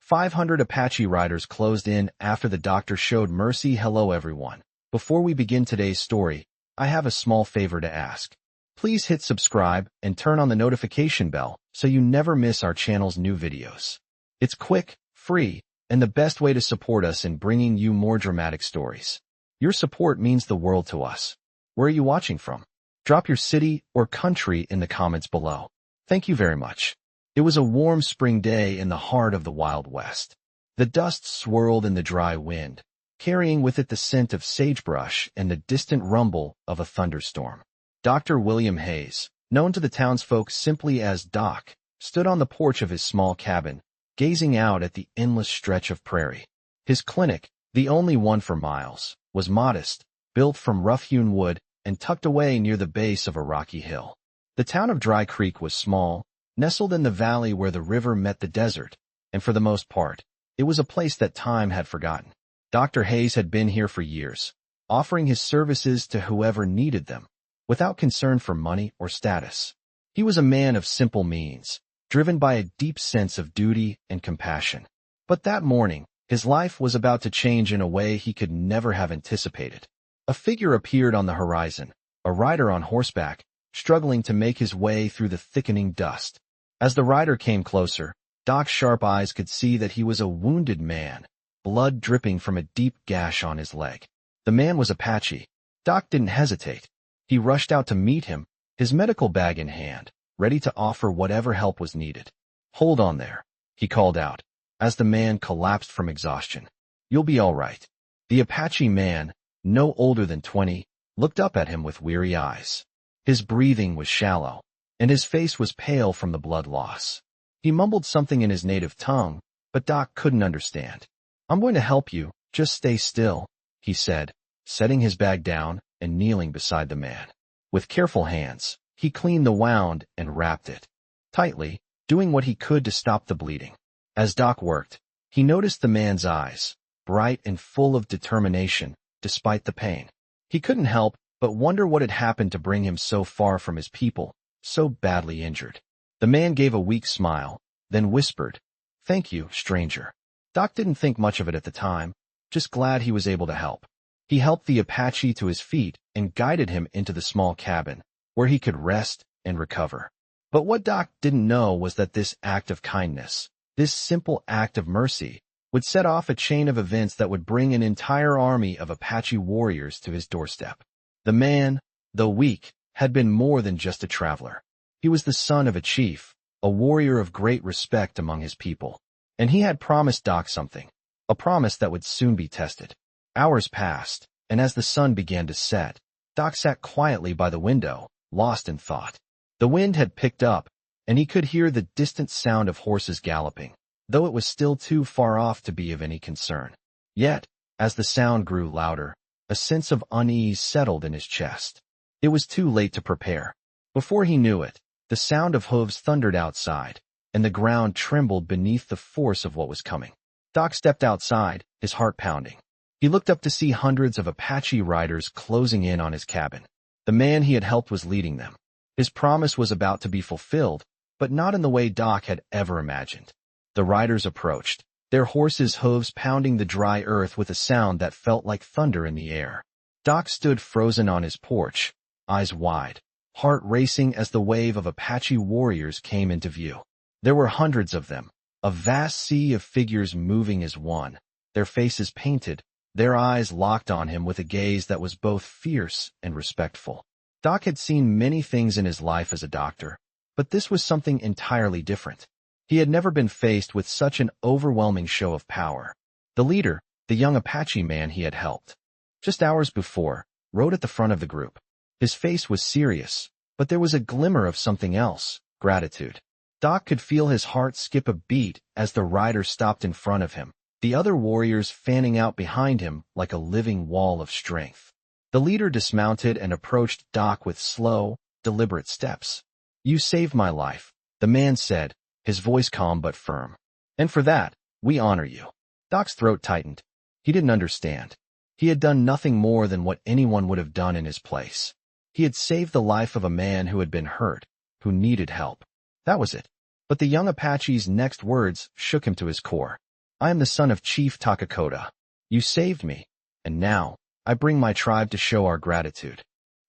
500 Apache riders closed in after the doctor showed mercy. Hello everyone. Before we begin today's story, I have a small favor to ask. Please hit subscribe and turn on the notification bell so you never miss our channel's new videos. It's quick, free, and the best way to support us in bringing you more dramatic stories. Your support means the world to us. Where are you watching from? Drop your city or country in the comments below. Thank you very much. It was a warm spring day in the heart of the Wild West. The dust swirled in the dry wind, carrying with it the scent of sagebrush and the distant rumble of a thunderstorm. Dr. William Hayes, known to the townsfolk simply as Doc, stood on the porch of his small cabin, gazing out at the endless stretch of prairie. His clinic, the only one for miles, was modest, built from rough-hewn wood and tucked away near the base of a rocky hill. The town of Dry Creek was small, nestled in the valley where the river met the desert, and for the most part, it was a place that time had forgotten. Dr. Hayes had been here for years, offering his services to whoever needed them, without concern for money or status. He was a man of simple means, driven by a deep sense of duty and compassion. But that morning, his life was about to change in a way he could never have anticipated. A figure appeared on the horizon, a rider on horseback, struggling to make his way through the thickening dust. As the rider came closer, Doc's sharp eyes could see that he was a wounded man, blood dripping from a deep gash on his leg. The man was Apache. Doc didn't hesitate. He rushed out to meet him, his medical bag in hand, ready to offer whatever help was needed. "Hold on there," he called out, as the man collapsed from exhaustion. "You'll be all right." The Apache man, no older than 20, looked up at him with weary eyes. His breathing was shallow, and his face was pale from the blood loss. He mumbled something in his native tongue, but Doc couldn't understand. "I'm going to help you, just stay still," he said, setting his bag down and kneeling beside the man. With careful hands, he cleaned the wound and wrapped it tightly, doing what he could to stop the bleeding. As Doc worked, he noticed the man's eyes, bright and full of determination, despite the pain. He couldn't help but wonder what had happened to bring him so far from his people, so badly injured. The man gave a weak smile, then whispered, "Thank you, stranger." Doc didn't think much of it at the time, just glad he was able to help. He helped the Apache to his feet and guided him into the small cabin, where he could rest and recover. But what Doc didn't know was that this act of kindness, this simple act of mercy, would set off a chain of events that would bring an entire army of Apache warriors to his doorstep. The man, though weak, had been more than just a traveler. He was the son of a chief, a warrior of great respect among his people. And he had promised Doc something, a promise that would soon be tested. Hours passed, and as the sun began to set, Doc sat quietly by the window, lost in thought. The wind had picked up, and he could hear the distant sound of horses galloping, though it was still too far off to be of any concern. Yet, as the sound grew louder, a sense of unease settled in his chest. It was too late to prepare. Before he knew it, the sound of hooves thundered outside, and the ground trembled beneath the force of what was coming. Doc stepped outside, his heart pounding. He looked up to see hundreds of Apache riders closing in on his cabin. The man he had helped was leading them. His promise was about to be fulfilled, but not in the way Doc had ever imagined. The riders approached, their horses' hooves pounding the dry earth with a sound that felt like thunder in the air. Doc stood frozen on his porch, eyes wide, heart racing as the wave of Apache warriors came into view. There were hundreds of them, a vast sea of figures moving as one, their faces painted, their eyes locked on him with a gaze that was both fierce and respectful. Doc had seen many things in his life as a doctor, but this was something entirely different. He had never been faced with such an overwhelming show of power. The leader, the young Apache man he had helped, just hours before, rode at the front of the group. His face was serious, but there was a glimmer of something else, gratitude. Doc could feel his heart skip a beat as the rider stopped in front of him, the other warriors fanning out behind him like a living wall of strength. The leader dismounted and approached Doc with slow, deliberate steps. "You saved my life," the man said, his voice calm but firm. "And for that, we honor you." Doc's throat tightened. He didn't understand. He had done nothing more than what anyone would have done in his place. He had saved the life of a man who had been hurt, who needed help. That was it. But the young Apache's next words shook him to his core. I am the son of Chief Takakoda. You saved me, and now, I bring my tribe to show our gratitude."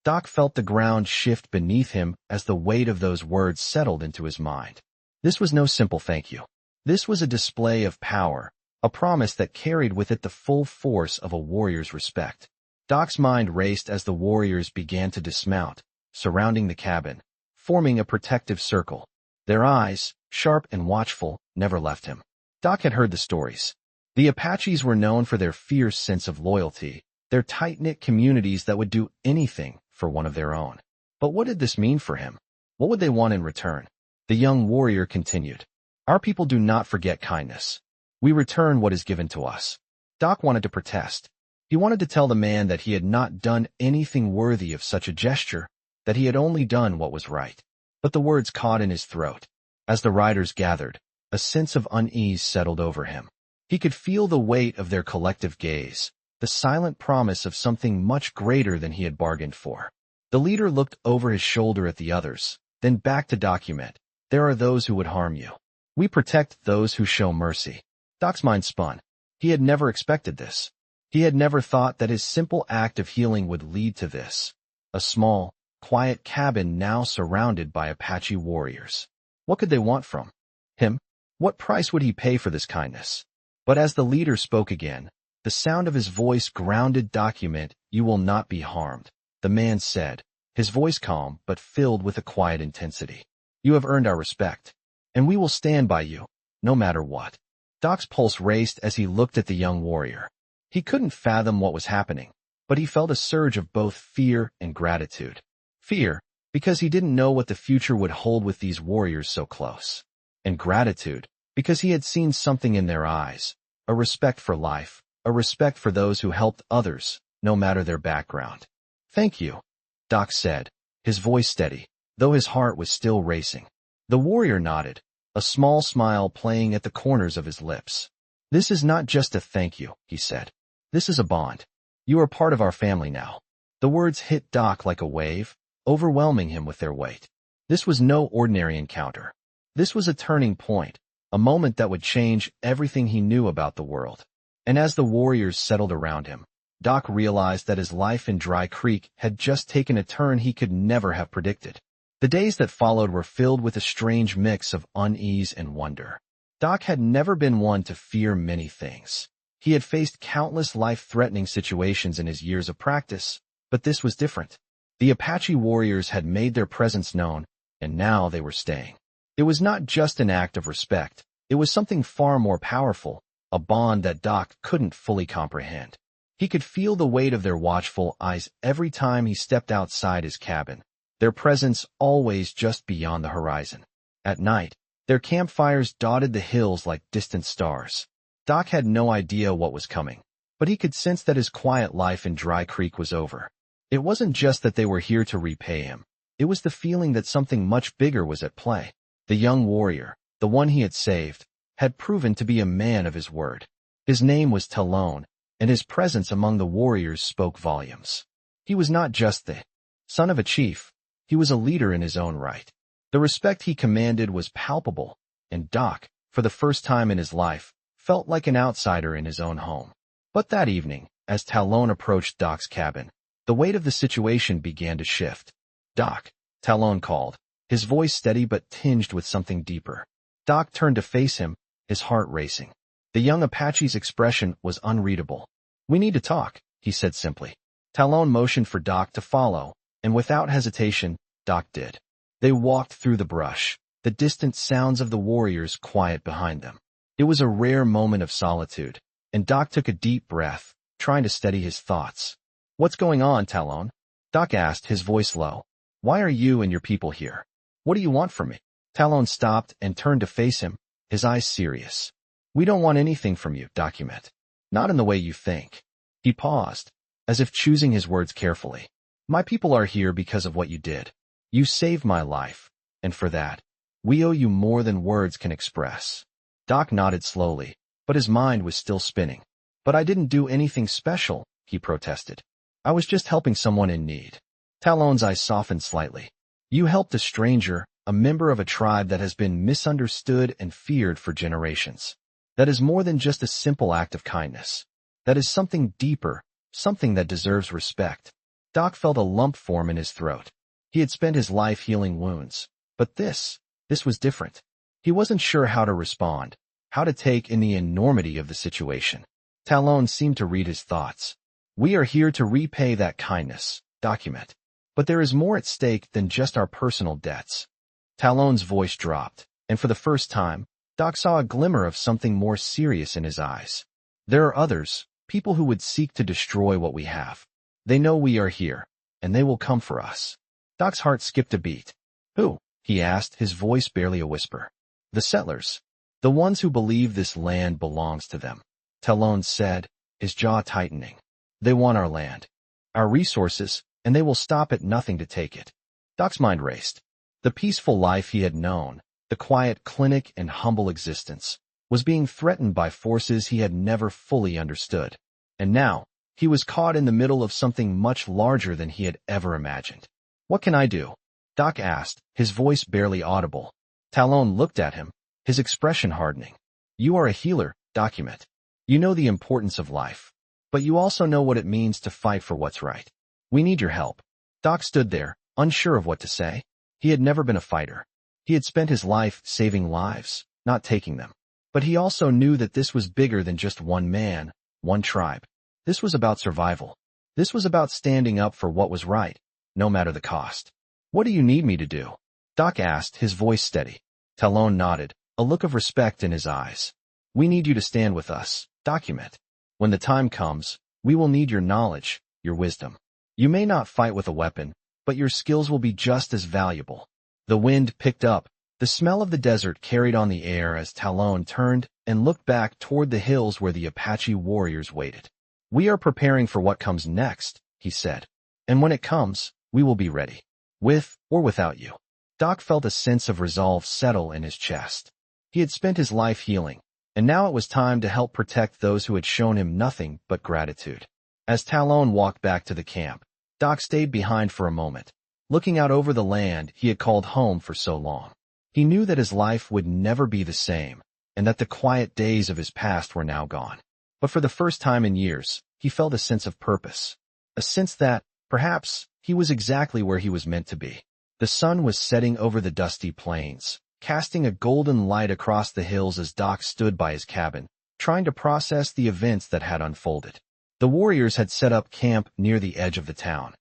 Doc felt the ground shift beneath him as the weight of those words settled into his mind. This was no simple thank you. This was a display of power, a promise that carried with it the full force of a warrior's respect. Doc's mind raced as the warriors began to dismount, surrounding the cabin, forming a protective circle. Their eyes, sharp and watchful, never left him. Doc had heard the stories. The Apaches were known for their fierce sense of loyalty, their tight-knit communities that would do anything for one of their own. But what did this mean for him? What would they want in return? The young warrior continued. "Our people do not forget kindness. We return what is given to us." Doc wanted to protest. He wanted to tell the man that he had not done anything worthy of such a gesture, that he had only done what was right. But the words caught in his throat. As the riders gathered, a sense of unease settled over him. He could feel the weight of their collective gaze, the silent promise of something much greater than he had bargained for. The leader looked over his shoulder at the others, then back to document. "There are those who would harm you. We protect those who show mercy." Doc's mind spun. He had never expected this. He had never thought that his simple act of healing would lead to this. A small, quiet cabin now surrounded by Apache warriors. What could they want from him? What price would he pay for this kindness? But as the leader spoke again, the sound of his voice grounded document, "You will not be harmed," the man said, his voice calm but filled with a quiet intensity. "You have earned our respect, and we will stand by you, no matter what." Doc's pulse raced as he looked at the young warrior. He couldn't fathom what was happening, but he felt a surge of both fear and gratitude. Fear, because he didn't know what the future would hold with these warriors so close. And gratitude, because he had seen something in their eyes, a respect for life, a respect for those who helped others, no matter their background. "Thank you," Doc said, his voice steady, though his heart was still racing. The warrior nodded, a small smile playing at the corners of his lips. "This is not just a thank you," he said. "This is a bond. You are part of our family now." The words hit Doc like a wave, overwhelming him with their weight. This was no ordinary encounter. This was a turning point, a moment that would change everything he knew about the world. And as the warriors settled around him, Doc realized that his life in Dry Creek had just taken a turn he could never have predicted. The days that followed were filled with a strange mix of unease and wonder. Doc had never been one to fear many things. He had faced countless life-threatening situations in his years of practice, but this was different. The Apache warriors had made their presence known, and now they were staying. It was not just an act of respect. It was something far more powerful, a bond that Doc couldn't fully comprehend. He could feel the weight of their watchful eyes every time he stepped outside his cabin, their presence always just beyond the horizon. At night, their campfires dotted the hills like distant stars. Doc had no idea what was coming, but he could sense that his quiet life in Dry Creek was over. It wasn't just that they were here to repay him. It was the feeling that something much bigger was at play. The young warrior, the one he had saved, had proven to be a man of his word. His name was Talon, and his presence among the warriors spoke volumes. He was not just the son of a chief. He was a leader in his own right. The respect he commanded was palpable, and Doc, for the first time in his life, felt like an outsider in his own home. But that evening, as Talon approached Doc's cabin, the weight of the situation began to shift. "Doc," Talon called, his voice steady but tinged with something deeper. Doc turned to face him, his heart racing. The young Apache's expression was unreadable. "We need to talk," he said simply. Talon motioned for Doc to follow, and without hesitation, Doc did. They walked through the brush, the distant sounds of the warriors quiet behind them. It was a rare moment of solitude, and Doc took a deep breath, trying to steady his thoughts. "What's going on, Talon?" Doc asked, his voice low. "Why are you and your people here? What do you want from me?" Talon stopped and turned to face him, his eyes serious. "We don't want anything from you, document. Not in the way you think." He paused, as if choosing his words carefully. "My people are here because of what you did. You saved my life, and for that, we owe you more than words can express." Doc nodded slowly, but his mind was still spinning. "But I didn't do anything special," he protested. "I was just helping someone in need." Talon's eyes softened slightly. "You helped a stranger, a member of a tribe that has been misunderstood and feared for generations. That is more than just a simple act of kindness. That is something deeper, something that deserves respect. Doc felt a lump form in his throat. He had spent his life healing wounds. But this was different. He wasn't sure how to respond, how to take in the enormity of the situation. Talon seemed to read his thoughts. We are here to repay that kindness, document. But there is more at stake than just our personal debts. Talon's voice dropped, and for the first time, Doc saw a glimmer of something more serious in his eyes. There are others, people who would seek to destroy what we have. They know we are here, and they will come for us. Doc's heart skipped a beat. Who? He asked, his voice barely a whisper. The settlers. The ones who believe this land belongs to them. Talon said, his jaw tightening. They want our land, our resources, and they will stop at nothing to take it. Doc's mind raced. The peaceful life he had known, the quiet clinic and humble existence, was being threatened by forces he had never fully understood. And now, he was caught in the middle of something much larger than he had ever imagined. What can I do? Doc asked, his voice barely audible. Talon looked at him, his expression hardening. You are a healer, document. You know the importance of life. But you also know what it means to fight for what's right. We need your help. Doc stood there, unsure of what to say. He had never been a fighter. He had spent his life saving lives, not taking them. But he also knew that this was bigger than just one man, one tribe. This was about survival. This was about standing up for what was right, no matter the cost. What do you need me to do? Doc asked, his voice steady. Talon nodded, a look of respect in his eyes. We need you to stand with us, document. When the time comes, we will need your knowledge, your wisdom. You may not fight with a weapon, but your skills will be just as valuable. The wind picked up. The smell of the desert carried on the air as Talon turned and looked back toward the hills where the Apache warriors waited. We are preparing for what comes next, he said. And when it comes, we will be ready. With or without you. Doc felt a sense of resolve settle in his chest. He had spent his life healing, and now it was time to help protect those who had shown him nothing but gratitude. As Talon walked back to the camp, Doc stayed behind for a moment, looking out over the land he had called home for so long. He knew that his life would never be the same, and that the quiet days of his past were now gone. But for the first time in years, he felt a sense of purpose. A sense that, perhaps, he was exactly where he was meant to be. The sun was setting over the dusty plains, casting a golden light across the hills as Doc stood by his cabin, trying to process the events that had unfolded. The warriors had set up camp near the edge of the town,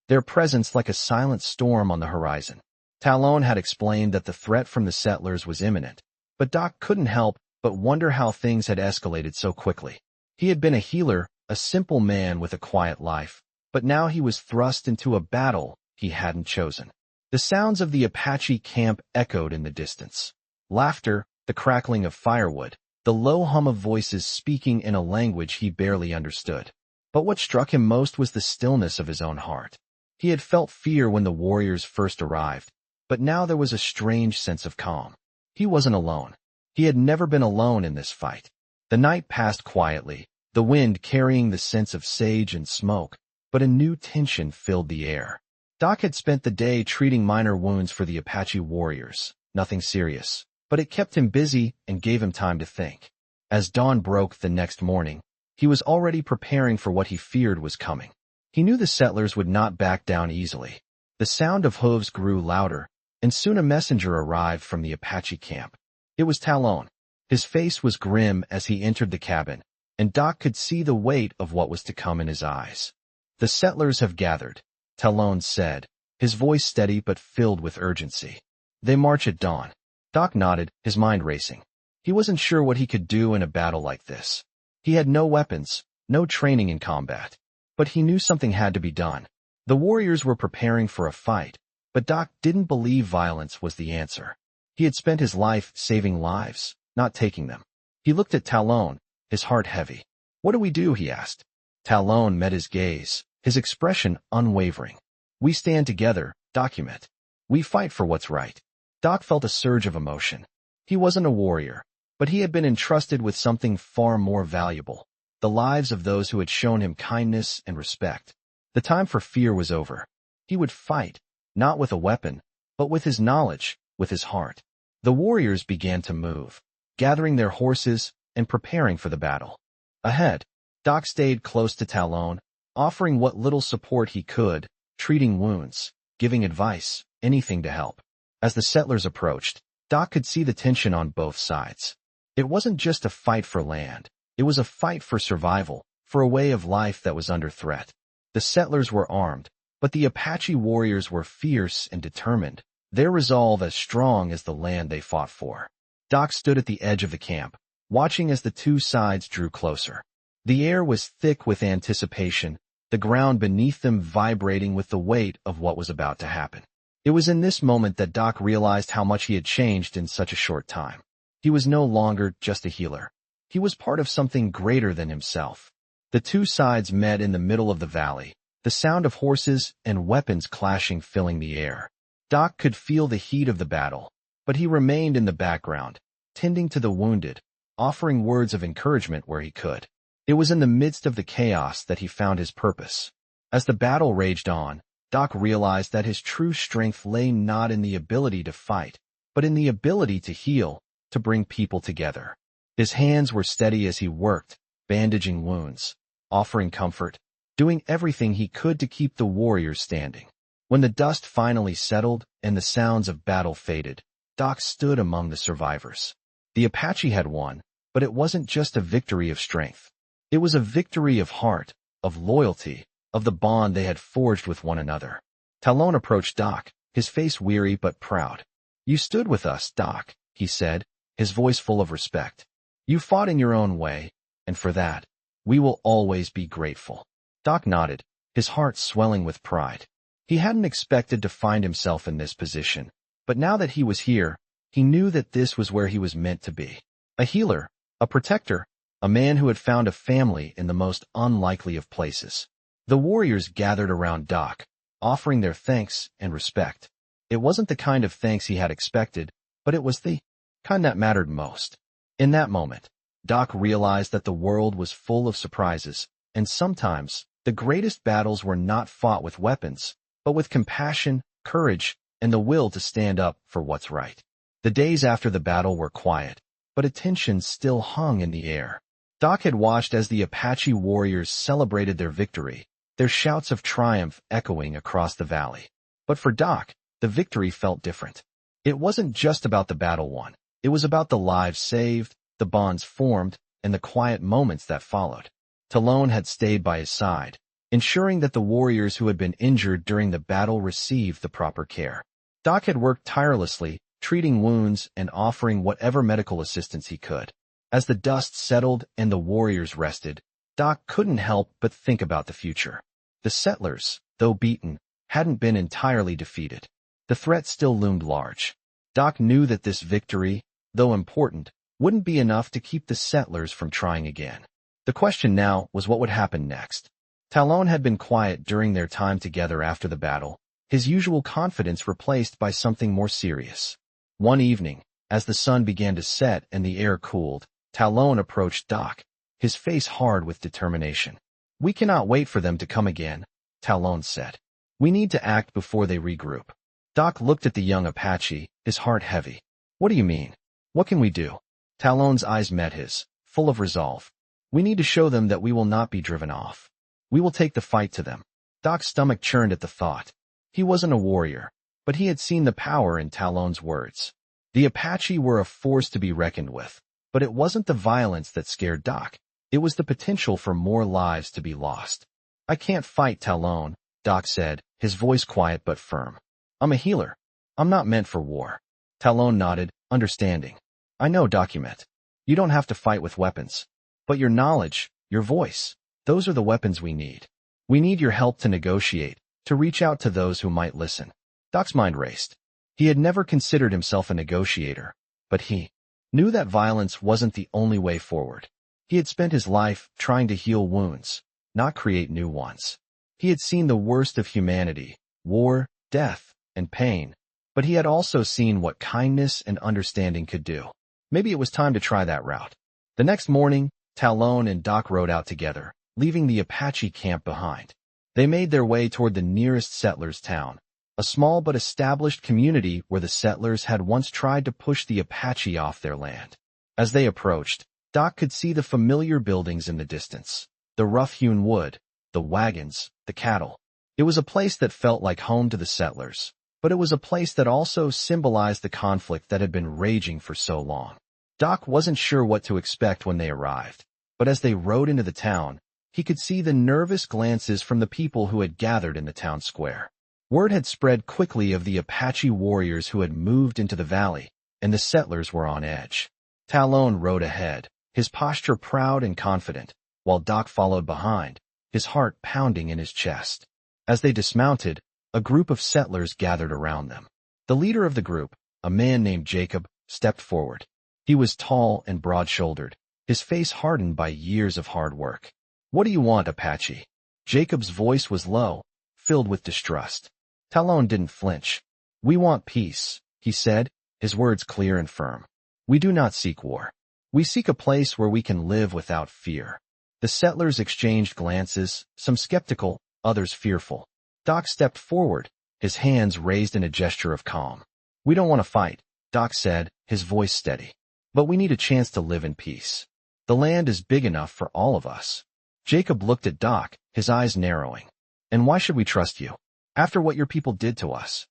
their presence like a silent storm on the horizon. Talon had explained that the threat from the settlers was imminent, but Doc couldn't help but wonder how things had escalated so quickly. He had been a healer, a simple man with a quiet life, but now he was thrust into a battle he hadn't chosen. The sounds of the Apache camp echoed in the distance. Laughter, the crackling of firewood, the low hum of voices speaking in a language he barely understood. But what struck him most was the stillness of his own heart. He had felt fear when the warriors first arrived, but now there was a strange sense of calm. He wasn't alone. He had never been alone in this fight. The night passed quietly, the wind carrying the scents of sage and smoke, but a new tension filled the air. Doc had spent the day treating minor wounds for the Apache warriors, nothing serious, but it kept him busy and gave him time to think. As dawn broke the next morning, he was already preparing for what he feared was coming. He knew the settlers would not back down easily. The sound of hooves grew louder, and soon a messenger arrived from the Apache camp. It was Talon. His face was grim as he entered the cabin, and Doc could see the weight of what was to come in his eyes. The settlers have gathered, Talon said, his voice steady but filled with urgency. They march at dawn. Doc nodded, his mind racing. He wasn't sure what he could do in a battle like this. He had no weapons, no training in combat. But he knew something had to be done. The warriors were preparing for a fight, but Doc didn't believe violence was the answer. He had spent his life saving lives, not taking them. He looked at Talon, his heart heavy. What do we do? He asked. Talon met his gaze, his expression unwavering. We stand together, document. We fight for what's right. Doc felt a surge of emotion. He wasn't a warrior, but he had been entrusted with something far more valuable, the lives of those who had shown him kindness and respect. The time for fear was over. He would fight, not with a weapon, but with his knowledge, with his heart. The warriors began to move, gathering their horses, and preparing for the battle. Ahead, Doc stayed close to Talon, offering what little support he could, treating wounds, giving advice, anything to help. As the settlers approached, Doc could see the tension on both sides. It wasn't just a fight for land. It was a fight for survival, for a way of life that was under threat. The settlers were armed, but the Apache warriors were fierce and determined, their resolve as strong as the land they fought for. Doc stood at the edge of the camp, watching as the two sides drew closer. The air was thick with anticipation, the ground beneath them vibrating with the weight of what was about to happen. It was in this moment that Doc realized how much he had changed in such a short time. He was no longer just a healer. He was part of something greater than himself. The two sides met in the middle of the valley, the sound of horses and weapons clashing filling the air. Doc could feel the heat of the battle, but he remained in the background, tending to the wounded, offering words of encouragement where he could. It was in the midst of the chaos that he found his purpose. As the battle raged on, Doc realized that his true strength lay not in the ability to fight, but in the ability to heal, to bring people together. His hands were steady as he worked, bandaging wounds, offering comfort, doing everything he could to keep the warriors standing. When the dust finally settled and the sounds of battle faded, Doc stood among the survivors. The Apache had won, but it wasn't just a victory of strength. It was a victory of heart, of loyalty, of the bond they had forged with one another. Talon approached Doc, his face weary but proud. "You stood with us, Doc," he said, his voice full of respect. "You fought in your own way, and for that, we will always be grateful." Doc nodded, his heart swelling with pride. He hadn't expected to find himself in this position, but now that he was here, he knew that this was where he was meant to be. A healer, a protector, a man who had found a family in the most unlikely of places. The warriors gathered around Doc, offering their thanks and respect. It wasn't the kind of thanks he had expected, but it was the kind that mattered most. In that moment, Doc realized that the world was full of surprises, and sometimes the greatest battles were not fought with weapons, but with compassion, courage, and the will to stand up for what's right. The days after the battle were quiet, but a tension still hung in the air. Doc had watched as the Apache warriors celebrated their victory, their shouts of triumph echoing across the valley. But for Doc, the victory felt different. It wasn't just about the battle won. It was about the lives saved, the bonds formed, and the quiet moments that followed. Talon had stayed by his side, ensuring that the warriors who had been injured during the battle received the proper care. Doc had worked tirelessly, treating wounds and offering whatever medical assistance he could. As the dust settled and the warriors rested, Doc couldn't help but think about the future. The settlers, though beaten, hadn't been entirely defeated. The threat still loomed large. Doc knew that this victory, though important, wouldn't be enough to keep the settlers from trying again. The question now was what would happen next. Talon had been quiet during their time together after the battle, his usual confidence replaced by something more serious. One evening, as the sun began to set and the air cooled, Talon approached Doc, his face hard with determination. "We cannot wait for them to come again," Talon said. "We need to act before they regroup." Doc looked at the young Apache, his heart heavy. "What do you mean? What can we do?" Talon's eyes met his, full of resolve. "We need to show them that we will not be driven off. We will take the fight to them." Doc's stomach churned at the thought. He wasn't a warrior, but he had seen the power in Talon's words. The Apache were a force to be reckoned with, but it wasn't the violence that scared Doc. It was the potential for more lives to be lost. "I can't fight, Talon," Doc said, his voice quiet but firm. "I'm a healer. I'm not meant for war." Talon nodded, understanding. "I know, document. You don't have to fight with weapons. But your knowledge, your voice, those are the weapons we need. We need your help to negotiate, to reach out to those who might listen." Doc's mind raced. He had never considered himself a negotiator, but he knew that violence wasn't the only way forward. He had spent his life trying to heal wounds, not create new ones. He had seen the worst of humanity, war, death, and pain, but he had also seen what kindness and understanding could do. Maybe it was time to try that route. The next morning, Talon and Doc rode out together, leaving the Apache camp behind. They made their way toward the nearest settlers' town, a small but established community where the settlers had once tried to push the Apache off their land. As they approached, Doc could see the familiar buildings in the distance, the rough-hewn wood, the wagons, the cattle. It was a place that felt like home to the settlers, but it was a place that also symbolized the conflict that had been raging for so long. Doc wasn't sure what to expect when they arrived, but as they rode into the town, he could see the nervous glances from the people who had gathered in the town square. Word had spread quickly of the Apache warriors who had moved into the valley, and the settlers were on edge. Talon rode ahead, his posture proud and confident, while Doc followed behind, his heart pounding in his chest. As they dismounted, a group of settlers gathered around them. The leader of the group, a man named Jacob, stepped forward. He was tall and broad-shouldered, his face hardened by years of hard work. "What do you want, Apache?" Jacob's voice was low, filled with distrust. Talon didn't flinch. "We want peace," he said, his words clear and firm. "We do not seek war. We seek a place where we can live without fear." The settlers exchanged glances, some skeptical, others fearful. Doc stepped forward, his hands raised in a gesture of calm. "We don't want to fight," Doc said, his voice steady. "But we need a chance to live in peace. The land is big enough for all of us." Jacob looked at Doc, his eyes narrowing. "And why should we trust you? After what your people did to us?"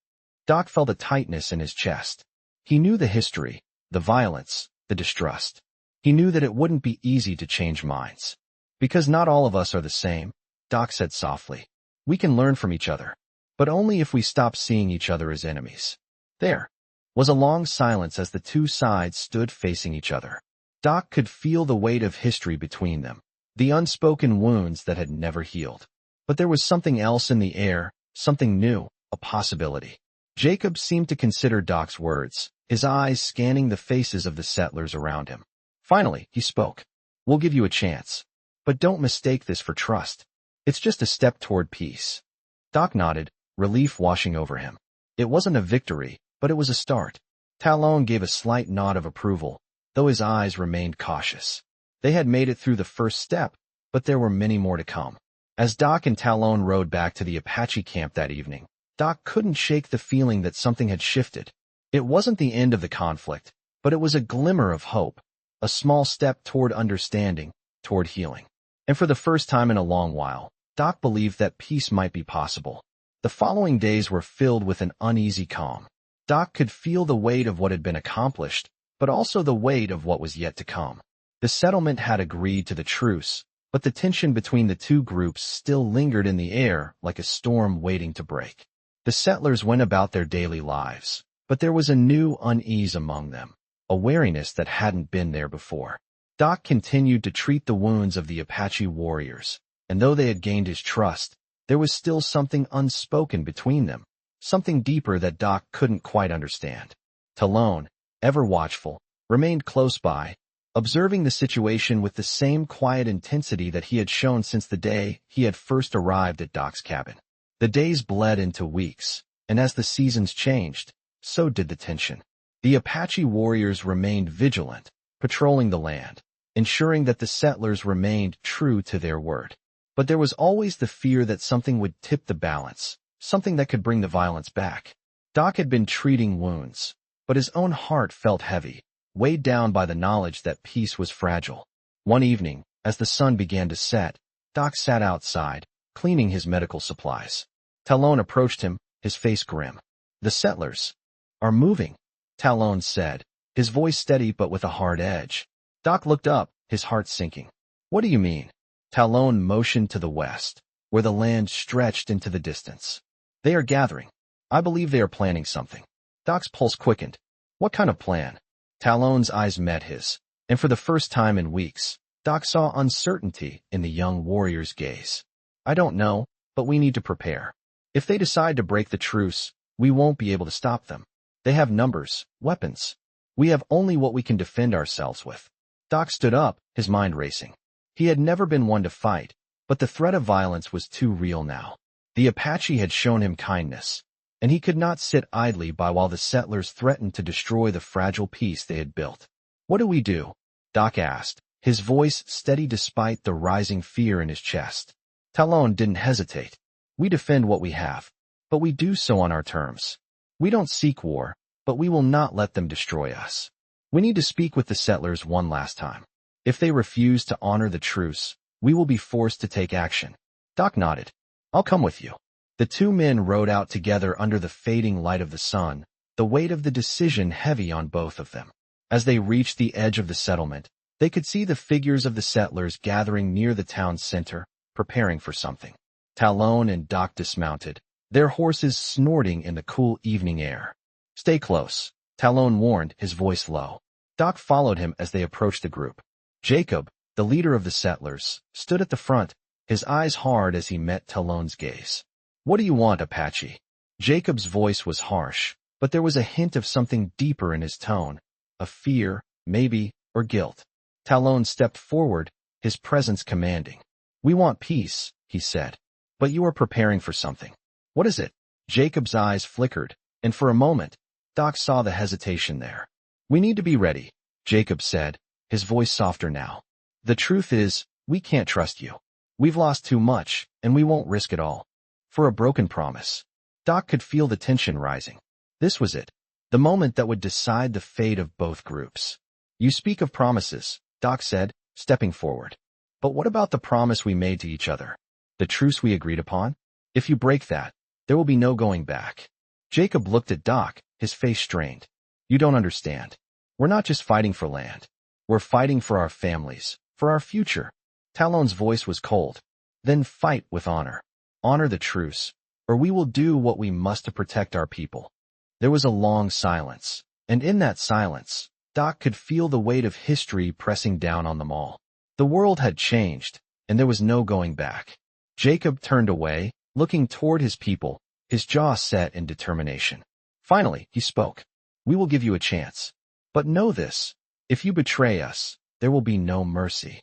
Doc felt a tightness in his chest. He knew the history, the violence, the distrust. He knew that it wouldn't be easy to change minds. "Because not all of us are the same," Doc said softly. "We can learn from each other, but only if we stop seeing each other as enemies." There was a long silence as the two sides stood facing each other. Doc could feel the weight of history between them, the unspoken wounds that had never healed. But there was something else in the air, something new, a possibility. Jacob seemed to consider Doc's words, his eyes scanning the faces of the settlers around him. Finally, he spoke. "We'll give you a chance. But don't mistake this for trust. It's just a step toward peace." Doc nodded, relief washing over him. It wasn't a victory, but it was a start. Talon gave a slight nod of approval, though his eyes remained cautious. They had made it through the first step, but there were many more to come. As Doc and Talon rode back to the Apache camp that evening, Doc couldn't shake the feeling that something had shifted. It wasn't the end of the conflict, but it was a glimmer of hope, a small step toward understanding, toward healing. And for the first time in a long while, Doc believed that peace might be possible. The following days were filled with an uneasy calm. Doc could feel the weight of what had been accomplished, but also the weight of what was yet to come. The settlement had agreed to the truce, but the tension between the two groups still lingered in the air like a storm waiting to break. The settlers went about their daily lives, but there was a new unease among them, a wariness that hadn't been there before. Doc continued to treat the wounds of the Apache warriors, and though they had gained his trust, there was still something unspoken between them, something deeper that Doc couldn't quite understand. Talon, ever watchful, remained close by, observing the situation with the same quiet intensity that he had shown since the day he had first arrived at Doc's cabin. The days bled into weeks, and as the seasons changed, so did the tension. The Apache warriors remained vigilant, patrolling the land, ensuring that the settlers remained true to their word. But there was always the fear that something would tip the balance, something that could bring the violence back. Doc had been treating wounds, but his own heart felt heavy, weighed down by the knowledge that peace was fragile. One evening, as the sun began to set, Doc sat outside, cleaning his medical supplies. Talon approached him, his face grim. "The settlers are moving," Talon said, his voice steady but with a hard edge. Doc looked up, his heart sinking. "What do you mean?" Talon motioned to the west, where the land stretched into the distance. "They are gathering. I believe they are planning something." Doc's pulse quickened. "What kind of plan?" Talon's eyes met his, and for the first time in weeks, Doc saw uncertainty in the young warrior's gaze. "I don't know, but we need to prepare. If they decide to break the truce, we won't be able to stop them. They have numbers, weapons. We have only what we can defend ourselves with." Doc stood up, his mind racing. He had never been one to fight, but the threat of violence was too real now. The Apache had shown him kindness, and he could not sit idly by while the settlers threatened to destroy the fragile peace they had built. "What do we do?" Doc asked, his voice steady despite the rising fear in his chest. Talon didn't hesitate. "We defend what we have, but we do so on our terms. We don't seek war, but we will not let them destroy us. We need to speak with the settlers one last time." If they refuse to honor the truce, we will be forced to take action. Doc nodded. I'll come with you. The two men rode out together under the fading light of the sun, the weight of the decision heavy on both of them. As they reached the edge of the settlement, they could see the figures of the settlers gathering near the town's center, preparing for something. Talon and Doc dismounted, their horses snorting in the cool evening air. Stay close, Talon warned, his voice low. Doc followed him as they approached the group. Jacob, the leader of the settlers, stood at the front, his eyes hard as he met Talon's gaze. What do you want, Apache? Jacob's voice was harsh, but there was a hint of something deeper in his tone, of fear, maybe, or guilt. Talon stepped forward, his presence commanding. We want peace, he said. But you are preparing for something. What is it? Jacob's eyes flickered, and for a moment, Doc saw the hesitation there. We need to be ready, Jacob said, his voice softer now. The truth is, we can't trust you. We've lost too much, and we won't risk it all. For a broken promise. Doc could feel the tension rising. This was it, the moment that would decide the fate of both groups. You speak of promises, Doc said, stepping forward. But what about the promise we made to each other? The truce we agreed upon? If you break that, there will be no going back. Jacob looked at Doc, his face strained. You don't understand. We're not just fighting for land. We're fighting for our families, for our future. Talon's voice was cold. Then fight with honor. Honor the truce, or we will do what we must to protect our people. There was a long silence, and in that silence, Doc could feel the weight of history pressing down on them all. The world had changed, and there was no going back. Jacob turned away, looking toward his people, his jaw set in determination. Finally, he spoke. We will give you a chance. But know this, if you betray us, there will be no mercy.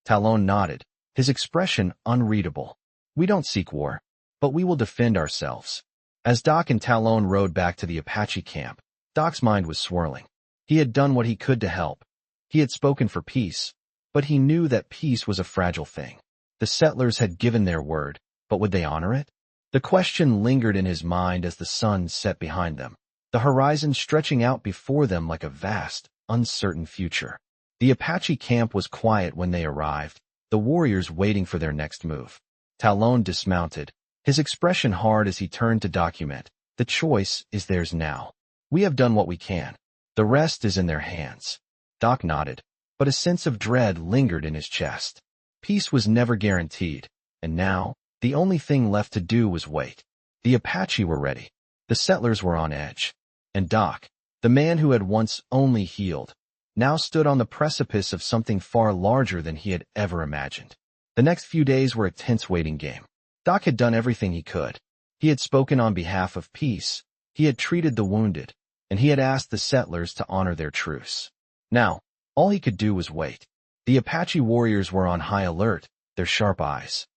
Talon nodded, his expression unreadable. We don't seek war, but we will defend ourselves. As Doc and Talon rode back to the Apache camp, Doc's mind was swirling. He had done what he could to help. He had spoken for peace, but he knew that peace was a fragile thing. The settlers had given their word, but would they honor it? The question lingered in his mind as the sun set behind them, the horizon stretching out before them like a vast, uncertain future. The Apache camp was quiet when they arrived, the warriors waiting for their next move. Talon dismounted, his expression hard as he turned to document. The choice is theirs now. We have done what we can. The rest is in their hands. Doc nodded, but a sense of dread lingered in his chest. Peace was never guaranteed, and now, the only thing left to do was wait. The Apache were ready. The settlers were on edge. And Doc, the man who had once only healed, now stood on the precipice of something far larger than he had ever imagined. The next few days were a tense waiting game. Doc had done everything he could. He had spoken on behalf of peace, he had treated the wounded, and he had asked the settlers to honor their truce. Now, all he could do was wait. The Apache warriors were on high alert, their sharp eyes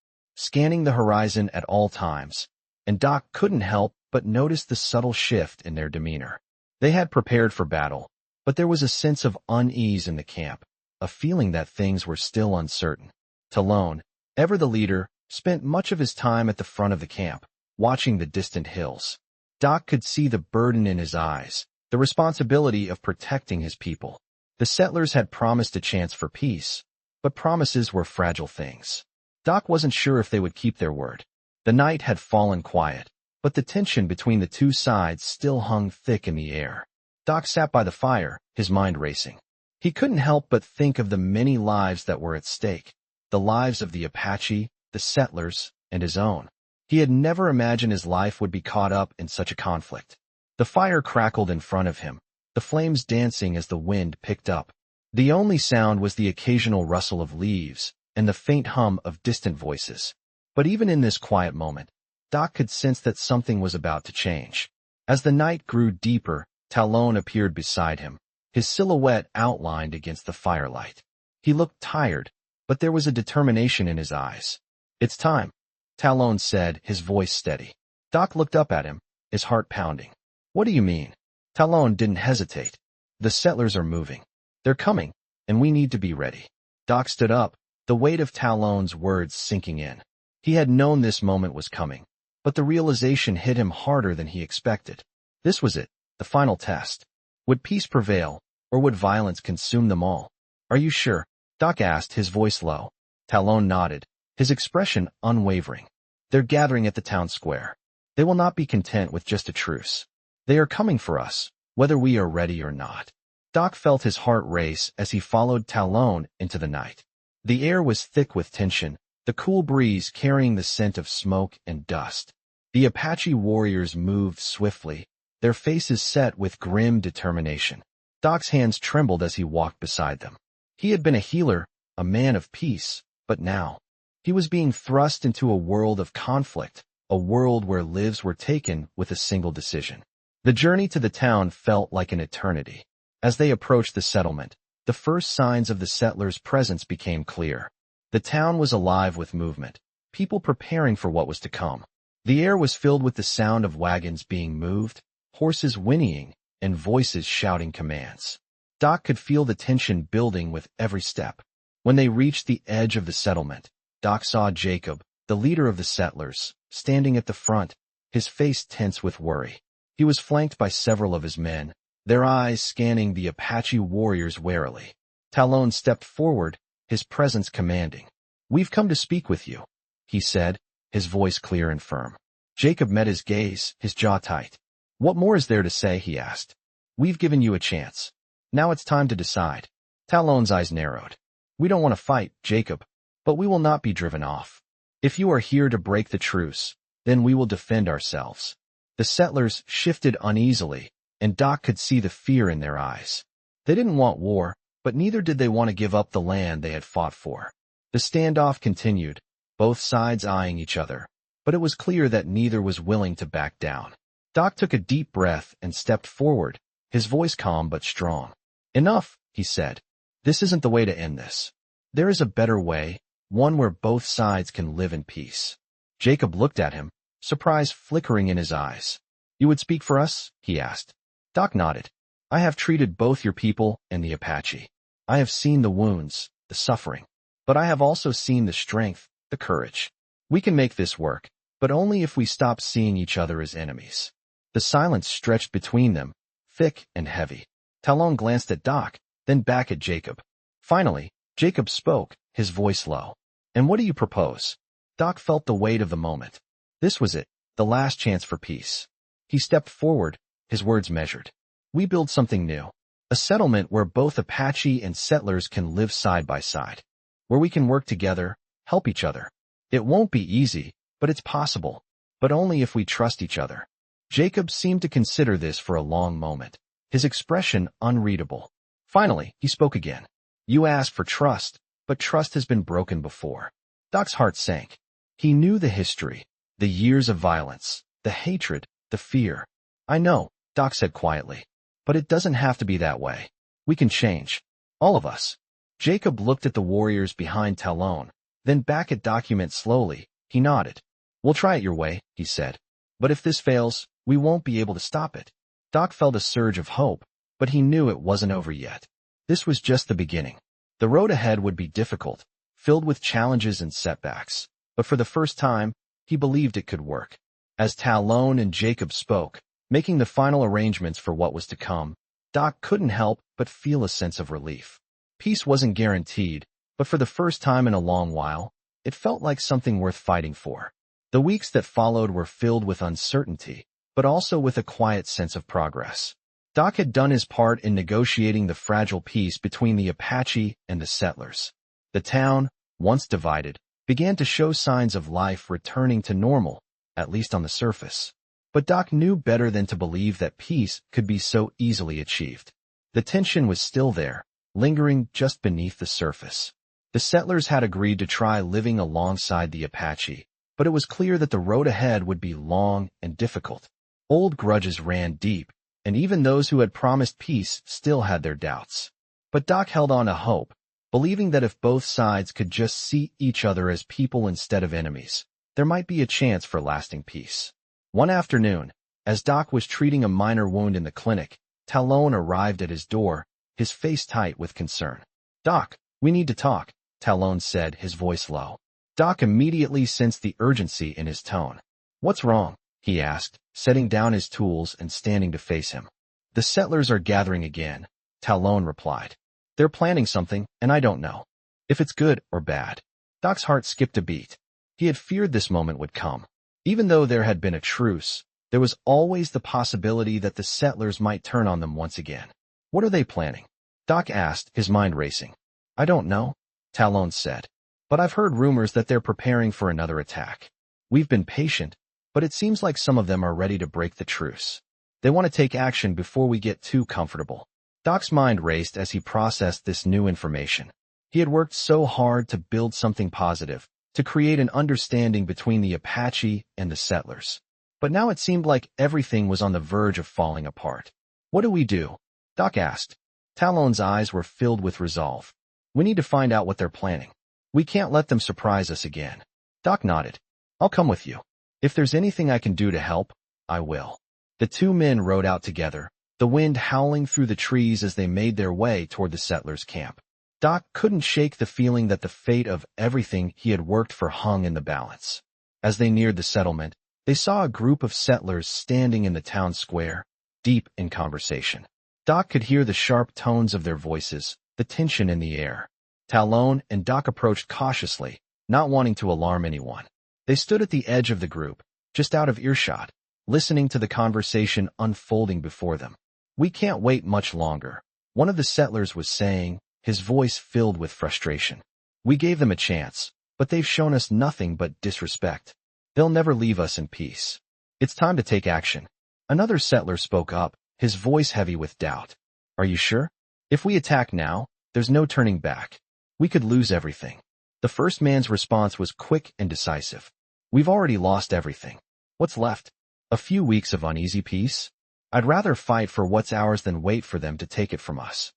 scanning the horizon at all times, and Doc couldn't help but notice the subtle shift in their demeanor. They had prepared for battle, but there was a sense of unease in the camp, a feeling that things were still uncertain. Talon, ever the leader, spent much of his time at the front of the camp, watching the distant hills. Doc could see the burden in his eyes, the responsibility of protecting his people. The settlers had promised a chance for peace, but promises were fragile things. Doc wasn't sure if they would keep their word. The night had fallen quiet, but the tension between the two sides still hung thick in the air. Doc sat by the fire, his mind racing. He couldn't help but think of the many lives that were at stake, the lives of the Apache, the settlers, and his own. He had never imagined his life would be caught up in such a conflict. The fire crackled in front of him, the flames dancing as the wind picked up. The only sound was the occasional rustle of leaves and the faint hum of distant voices. But even in this quiet moment, Doc could sense that something was about to change. As the night grew deeper, Talon appeared beside him, his silhouette outlined against the firelight. He looked tired, but there was a determination in his eyes. It's time, Talon said, his voice steady. Doc looked up at him, his heart pounding. What do you mean? Talon didn't hesitate. The settlers are moving. They're coming, and we need to be ready. Doc stood up, the weight of Talon's words sinking in. He had known this moment was coming, but the realization hit him harder than he expected. This was it, the final test. Would peace prevail, or would violence consume them all? Are you sure? Doc asked, his voice low. Talon nodded, his expression unwavering. They're gathering at the town square. They will not be content with just a truce. They are coming for us, whether we are ready or not. Doc felt his heart race as he followed Talon into the night. The air was thick with tension, the cool breeze carrying the scent of smoke and dust. The Apache warriors moved swiftly, their faces set with grim determination. Doc's hands trembled as he walked beside them. He had been a healer, a man of peace, but now he was being thrust into a world of conflict, a world where lives were taken with a single decision. The journey to the town felt like an eternity. As they approached the settlement, the first signs of the settlers' presence became clear. The town was alive with movement, people preparing for what was to come. The air was filled with the sound of wagons being moved, horses whinnying, and voices shouting commands. Doc could feel the tension building with every step. When they reached the edge of the settlement, Doc saw Jacob, the leader of the settlers, standing at the front, his face tense with worry. He was flanked by several of his men, their eyes scanning the Apache warriors warily. Talon stepped forward, his presence commanding. "We've come to speak with you," he said, his voice clear and firm. Jacob met his gaze, his jaw tight. "What more is there to say?" he asked. "We've given you a chance. Now it's time to decide." Talon's eyes narrowed. "We don't want to fight, Jacob, but we will not be driven off. If you are here to break the truce, then we will defend ourselves." The settlers shifted uneasily, and Doc could see the fear in their eyes. They didn't want war, but neither did they want to give up the land they had fought for. The standoff continued, both sides eyeing each other, but it was clear that neither was willing to back down. Doc took a deep breath and stepped forward, his voice calm but strong. "Enough," he said. "This isn't the way to end this. There is a better way, one where both sides can live in peace." Jacob looked at him, surprise flickering in his eyes. "You would speak for us?" he asked. Doc nodded. "I have treated both your people and the Apache. I have seen the wounds, the suffering, but I have also seen the strength, the courage. We can make this work, but only if we stop seeing each other as enemies." The silence stretched between them, thick and heavy. Talon glanced at Doc, then back at Jacob. Finally, Jacob spoke, his voice low. "And what do you propose?" Doc felt the weight of the moment. This was it, the last chance for peace. He stepped forward, his words measured. "We build something new. A settlement where both Apache and settlers can live side by side. Where we can work together, help each other. It won't be easy, but it's possible. But only if we trust each other." Jacob seemed to consider this for a long moment, his expression unreadable. Finally, he spoke again. "You ask for trust, but trust has been broken before." Doc's heart sank. He knew the history, the years of violence, the hatred, the fear. "I know," Doc said quietly, "but it doesn't have to be that way. We can change. All of us." Jacob looked at the warriors behind Talon, then back at Document slowly. He nodded. "We'll try it your way," he said. "But if this fails, we won't be able to stop it." Doc felt a surge of hope, but he knew it wasn't over yet. This was just the beginning. The road ahead would be difficult, filled with challenges and setbacks, but for the first time, he believed it could work. As Talon and Jacob spoke, making the final arrangements for what was to come, Doc couldn't help but feel a sense of relief. Peace wasn't guaranteed, but for the first time in a long while, it felt like something worth fighting for. The weeks that followed were filled with uncertainty, but also with a quiet sense of progress. Doc had done his part in negotiating the fragile peace between the Apache and the settlers. The town, once divided, began to show signs of life returning to normal, at least on the surface. But Doc knew better than to believe that peace could be so easily achieved. The tension was still there, lingering just beneath the surface. The settlers had agreed to try living alongside the Apache, but it was clear that the road ahead would be long and difficult. Old grudges ran deep, and even those who had promised peace still had their doubts. But Doc held on to hope, believing that if both sides could just see each other as people instead of enemies, there might be a chance for lasting peace. One afternoon, as Doc was treating a minor wound in the clinic, Talon arrived at his door, his face tight with concern. "Doc, we need to talk," Talon said, his voice low. Doc immediately sensed the urgency in his tone. "What's wrong?" he asked, setting down his tools and standing to face him. "The settlers are gathering again," Talon replied. "They're planning something, and I don't know." if it's good or bad. Doc's heart skipped a beat. He had feared this moment would come. Even though there had been a truce, there was always the possibility that the settlers might turn on them once again. What are they planning? Doc asked, his mind racing. I don't know, Talon said. But I've heard rumors that they're preparing for another attack. We've been patient, but it seems like some of them are ready to break the truce. They want to take action before we get too comfortable. Doc's mind raced as he processed this new information. He had worked so hard to build something positive, to create an understanding between the Apache and the settlers. But now it seemed like everything was on the verge of falling apart. What do we do? Doc asked. Talon's eyes were filled with resolve. We need to find out what they're planning. We can't let them surprise us again. Doc nodded. I'll come with you. If there's anything I can do to help, I will. The two men rode out together, the wind howling through the trees as they made their way toward the settlers' camp. Doc couldn't shake the feeling that the fate of everything he had worked for hung in the balance. As they neared the settlement, they saw a group of settlers standing in the town square, deep in conversation. Doc could hear the sharp tones of their voices, the tension in the air. Talon and Doc approached cautiously, not wanting to alarm anyone. They stood at the edge of the group, just out of earshot, listening to the conversation unfolding before them. We can't wait much longer, one of the settlers was saying, his voice filled with frustration. We gave them a chance, but they've shown us nothing but disrespect. They'll never leave us in peace. It's time to take action. Another settler spoke up, his voice heavy with doubt. Are you sure? If we attack now, there's no turning back. We could lose everything. The first man's response was quick and decisive. We've already lost everything. What's left? A few weeks of uneasy peace? I'd rather fight for what's ours than wait for them to take it from us.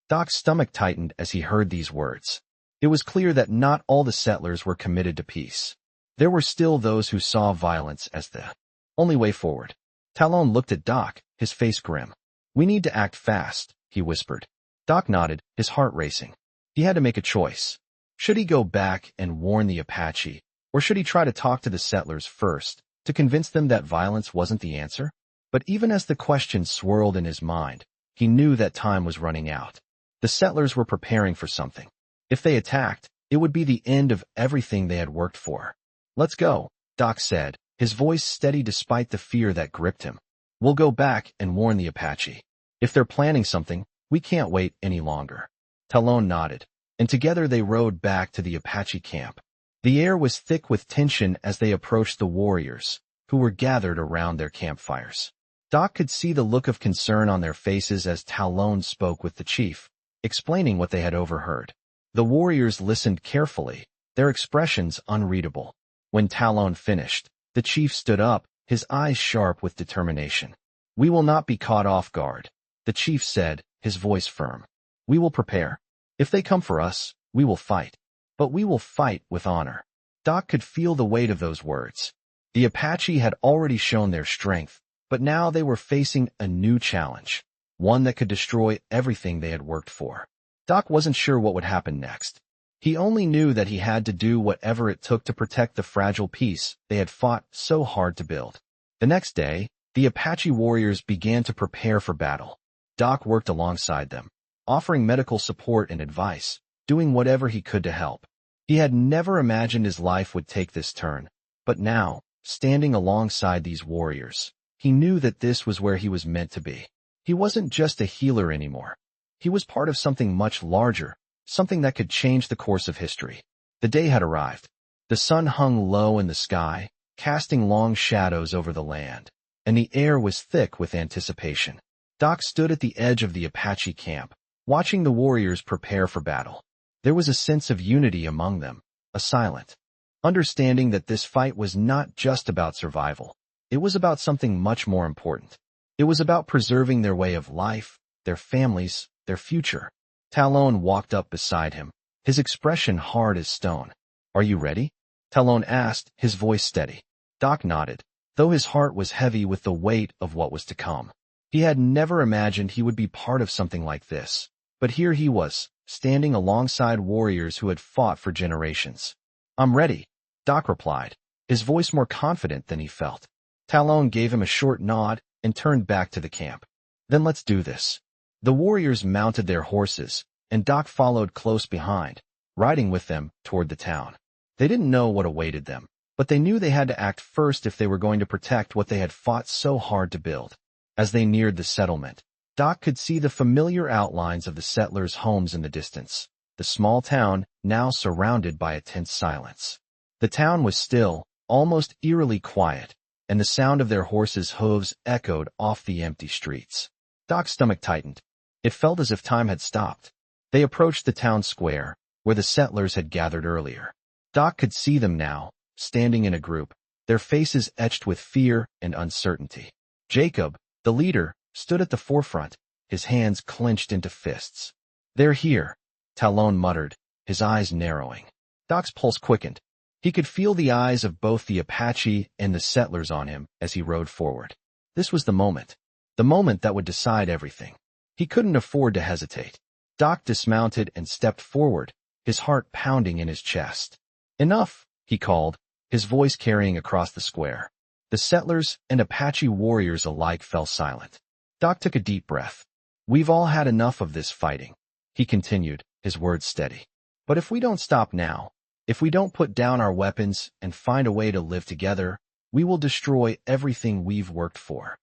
Doc's stomach tightened as he heard these words. It was clear that not all the settlers were committed to peace. There were still those who saw violence as the only way forward. Talon looked at Doc, his face grim. We need to act fast, he whispered. Doc nodded, his heart racing. He had to make a choice. Should he go back and warn the Apache, or should he try to talk to the settlers first, to convince them that violence wasn't the answer? But even as the question swirled in his mind, he knew that time was running out. The settlers were preparing for something. If they attacked, it would be the end of everything they had worked for. Let's go, Doc said, his voice steady despite the fear that gripped him. We'll go back and warn the Apache. If they're planning something, we can't wait any longer. Talon nodded, and together they rode back to the Apache camp. The air was thick with tension as they approached the warriors, who were gathered around their campfires. Doc could see the look of concern on their faces as Talon spoke with the chief, explaining what they had overheard. The warriors listened carefully, their expressions unreadable. When Talon finished, the chief stood up, his eyes sharp with determination. We will not be caught off guard, the chief said, his voice firm. We will prepare. If they come for us, we will fight. But we will fight with honor. Doc could feel the weight of those words. The Apache had already shown their strength, but now they were facing a new challenge, one that could destroy everything they had worked for. Doc wasn't sure what would happen next. He only knew that he had to do whatever it took to protect the fragile peace they had fought so hard to build. The next day, the Apache warriors began to prepare for battle. Doc worked alongside them, offering medical support and advice, doing whatever he could to help. He had never imagined his life would take this turn, but now, standing alongside these warriors, he knew that this was where he was meant to be. He wasn't just a healer anymore. He was part of something much larger, something that could change the course of history. The day had arrived. The sun hung low in the sky, casting long shadows over the land, and the air was thick with anticipation. Doc stood at the edge of the Apache camp, watching the warriors prepare for battle. There was a sense of unity among them, a silent understanding that this fight was not just about survival. It was about something much more important. It was about preserving their way of life, their families, their future. Talon walked up beside him, his expression hard as stone. Are you ready? Talon asked, his voice steady. Doc nodded, though his heart was heavy with the weight of what was to come. He had never imagined he would be part of something like this, but here he was, standing alongside warriors who had fought for generations. I'm ready, Doc replied, his voice more confident than he felt. Talon gave him a short nod and turned back to the camp. Then let's do this. The warriors mounted their horses, and Doc followed close behind, riding with them toward the town. They didn't know what awaited them, but they knew they had to act first if they were going to protect what they had fought so hard to build. As they neared the settlement, Doc could see the familiar outlines of the settlers' homes in the distance, the small town now surrounded by a tense silence. The town was still, almost eerily quiet, and the sound of their horses' hooves echoed off the empty streets. Doc's stomach tightened. It felt as if time had stopped. They approached the town square, where the settlers had gathered earlier. Doc could see them now, standing in a group, their faces etched with fear and uncertainty. Jacob, the leader, stood at the forefront, his hands clenched into fists. "They're here," Talon muttered, his eyes narrowing. Doc's pulse quickened. He could feel the eyes of both the Apache and the settlers on him as he rode forward. This was the moment that would decide everything. He couldn't afford to hesitate. Doc dismounted and stepped forward, his heart pounding in his chest. "Enough," he called, his voice carrying across the square. The settlers and Apache warriors alike fell silent. Doc took a deep breath. "We've all had enough of this fighting," he continued, his words steady. "But if we don't stop now, if we don't put down our weapons and find a way to live together, we will destroy everything we've worked for."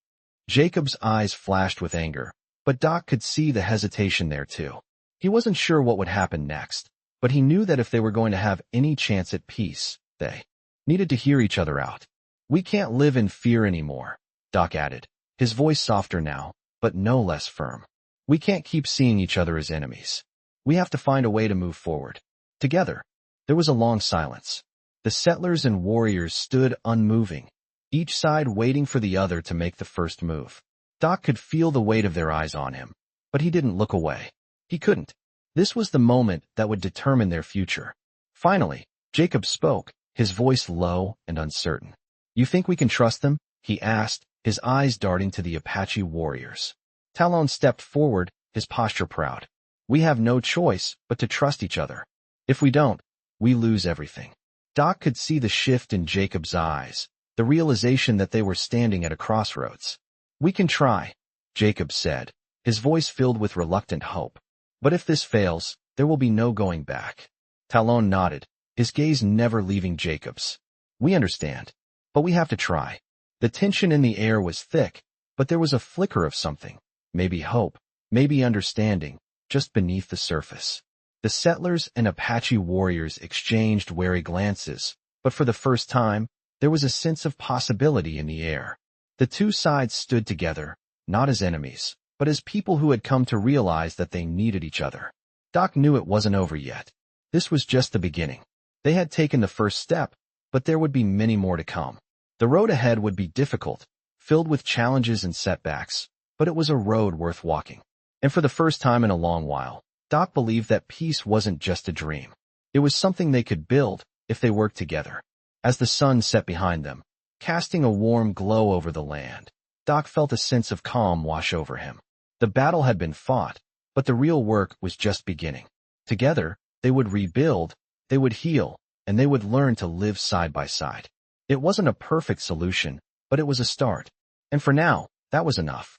Jacob's eyes flashed with anger, but Doc could see the hesitation there too. He wasn't sure what would happen next, but he knew that if they were going to have any chance at peace, they needed to hear each other out. "We can't live in fear anymore," Doc added, his voice softer now, but no less firm. "We can't keep seeing each other as enemies. We have to find a way to move forward. Together." There was a long silence. The settlers and warriors stood unmoving, each side waiting for the other to make the first move. Doc could feel the weight of their eyes on him, but he didn't look away. He couldn't. This was the moment that would determine their future. Finally, Jacob spoke, his voice low and uncertain. "You think we can trust them?" he asked, his eyes darting to the Apache warriors. Talon stepped forward, his posture proud. "We have no choice but to trust each other. If we don't, we lose everything." Doc could see the shift in Jacob's eyes, the realization that they were standing at a crossroads. "We can try," Jacob said, his voice filled with reluctant hope. "But if this fails, there will be no going back." Talon nodded, his gaze never leaving Jacob's. "We understand, but we have to try." The tension in the air was thick, but there was a flicker of something, maybe hope, maybe understanding, just beneath the surface. The settlers and Apache warriors exchanged wary glances, but for the first time, there was a sense of possibility in the air. The two sides stood together, not as enemies, but as people who had come to realize that they needed each other. Doc knew it wasn't over yet. This was just the beginning. They had taken the first step, but there would be many more to come. The road ahead would be difficult, filled with challenges and setbacks, but it was a road worth walking. And for the first time in a long while, Doc believed that peace wasn't just a dream. It was something they could build if they worked together. As the sun set behind them, casting a warm glow over the land, Doc felt a sense of calm wash over him. The battle had been fought, but the real work was just beginning. Together, they would rebuild, they would heal, and they would learn to live side by side. It wasn't a perfect solution, but it was a start. And for now, that was enough.